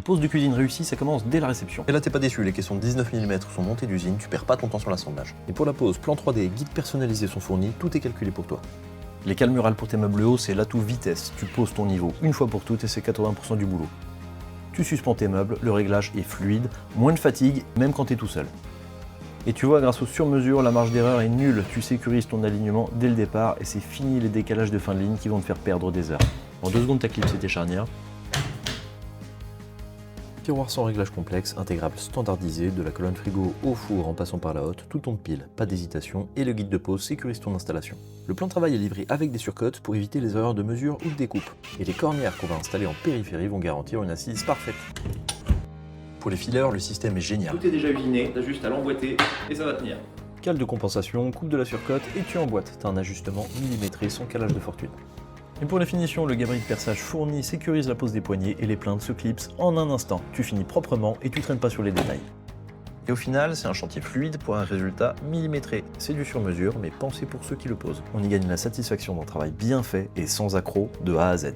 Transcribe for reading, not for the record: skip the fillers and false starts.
Une pause de cuisine réussie, ça commence dès la réception. Et là, t'es pas déçu, les caissons de 19 mm sont montés d'usine, tu perds pas ton temps sur l'assemblage. Et pour la pose, plan 3D et guide personnalisé sont fournis, tout est calculé pour toi. Les cales murales pour tes meubles hauts, c'est l'atout vitesse. Tu poses ton niveau une fois pour toutes et c'est 80% du boulot. Tu suspends tes meubles, le réglage est fluide, moins de fatigue, même quand t'es tout seul. Et tu vois, grâce aux sur-mesures, la marge d'erreur est nulle. Tu sécurises ton alignement dès le départ et c'est fini les décalages de fin de ligne qui vont te faire perdre des heures. En 2 secondes, t'as clipsé tes charnières. Tiroir sans réglage complexe, intégrable standardisé, de la colonne frigo au four en passant par la hotte, tout tombe pile, pas d'hésitation, et le guide de pose sécurise ton installation. Le plan de travail est livré avec des surcotes pour éviter les erreurs de mesure ou de découpe. Et les cornières qu'on va installer en périphérie vont garantir une assise parfaite. Pour les fileurs, le système est génial. Tout est déjà usiné, t'as juste à l'emboîter et ça va tenir. Cale de compensation, coupe de la surcote et tu emboîtes. T'as un ajustement millimétré sans calage de fortune. Et pour la finition, le gabarit de perçage fourni sécurise la pose des poignées et les plaintes se clipsent en un instant. Tu finis proprement et tu traînes pas sur les détails. Et au final, c'est un chantier fluide pour un résultat millimétré. C'est du sur-mesure, mais pensé pour ceux qui le posent. On y gagne la satisfaction d'un travail bien fait et sans accroc de A à Z.